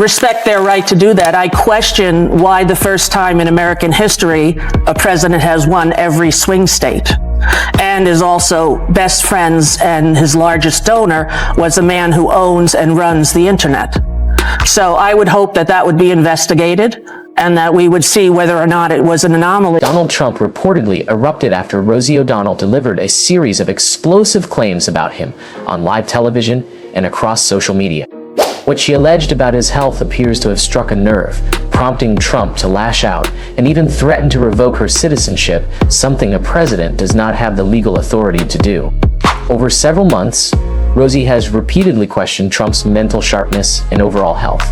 respect their right to do that. I question why the first time in American history a president has won every swing state and is also best friends, and his largest donor was a man who owns and runs the internet. So I would hope that that would be investigated and that we would see whether or not it was an anomaly. Donald Trump reportedly erupted after Rosie O'Donnell delivered a series of explosive claims about him on live television and across social media. What she alleged about his health appears to have struck a nerve, prompting Trump to lash out and even threaten to revoke her citizenship, something a president does not have the legal authority to do. Over several months, Rosie has repeatedly questioned Trump's mental sharpness and overall health,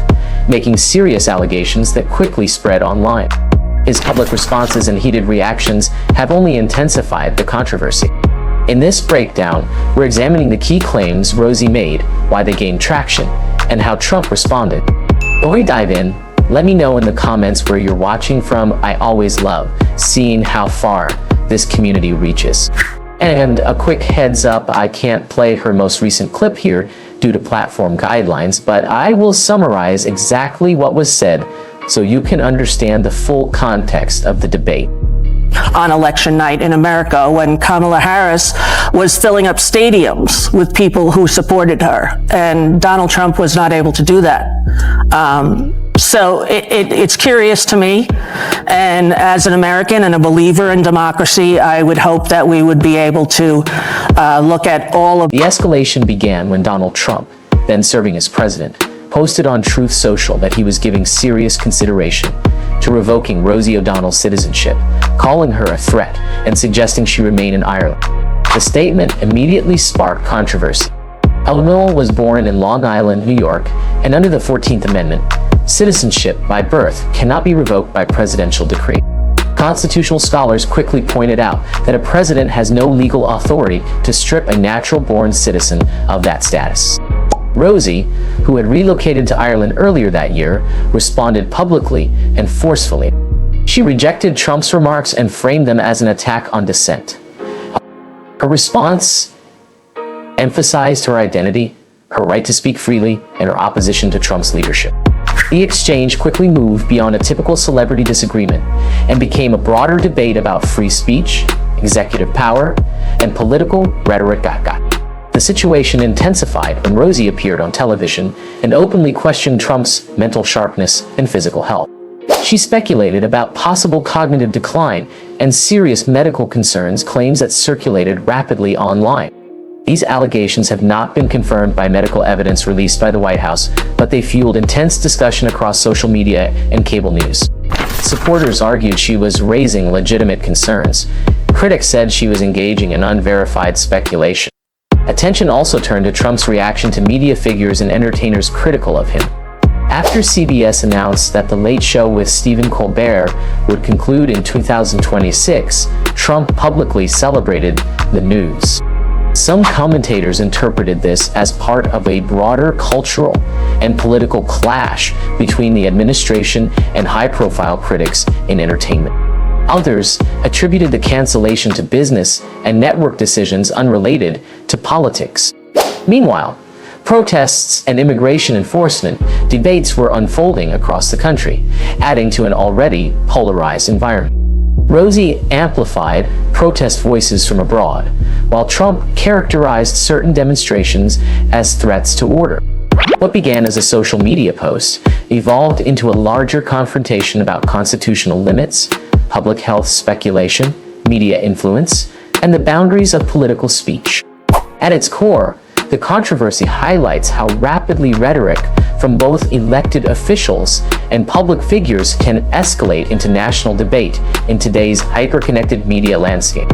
making serious allegations that quickly spread online. His public responses and heated reactions have only intensified the controversy. In this breakdown, we're examining the key claims Rosie made, why they gained traction, and how Trump responded. Before we dive in, let me know in the comments where you're watching from. I always love seeing how far this community reaches. And a quick heads up, I can't play her most recent clip here due to platform guidelines, but I will summarize exactly what was said so you can understand the full context of the debate. On election night in America, when Kamala Harris was filling up stadiums with people who supported her, and Donald Trump was not able to do that. So it's curious to me, and as an American and a believer in democracy, I would hope that we would be able to look at all of... The escalation began when Donald Trump, then serving as president, posted on Truth Social that he was giving serious consideration to revoking Rosie O'Donnell's citizenship, calling her a threat and suggesting she remain in Ireland. The statement immediately sparked controversy. O'Donnell was born in Long Island, New York, and under the 14th Amendment, citizenship by birth cannot be revoked by presidential decree. Constitutional scholars quickly pointed out that a president has no legal authority to strip a natural-born citizen of that status. Rosie, who had relocated to Ireland earlier that year, responded publicly and forcefully. She rejected Trump's remarks and framed them as an attack on dissent. Her response emphasized her identity, her right to speak freely, and her opposition to Trump's leadership. The exchange quickly moved beyond a typical celebrity disagreement and became a broader debate about free speech, executive power, and political rhetoric. The situation intensified when Rosie appeared on television and openly questioned Trump's mental sharpness and physical health. She speculated about possible cognitive decline and serious medical concerns, claims that circulated rapidly online. These allegations have not been confirmed by medical evidence released by the White House, but they fueled intense discussion across social media and cable news. Supporters argued she was raising legitimate concerns. Critics said she was engaging in unverified speculation. Attention also turned to Trump's reaction to media figures and entertainers critical of him. After CBS announced that The Late Show with Stephen Colbert would conclude in 2026, Trump publicly celebrated the news. Some commentators interpreted this as part of a broader cultural and political clash between the administration and high-profile critics in entertainment. Others attributed the cancellation to business and network decisions unrelated to politics. Meanwhile, protests and immigration enforcement debates were unfolding across the country, adding to an already polarized environment. Rosie amplified protest voices from abroad, while Trump characterized certain demonstrations as threats to order. What began as a social media post evolved into a larger confrontation about constitutional limits, public health speculation, media influence, and the boundaries of political speech. At its core, the controversy highlights how rapidly rhetoric from both elected officials and public figures can escalate into national debate in today's hyper-connected media landscape.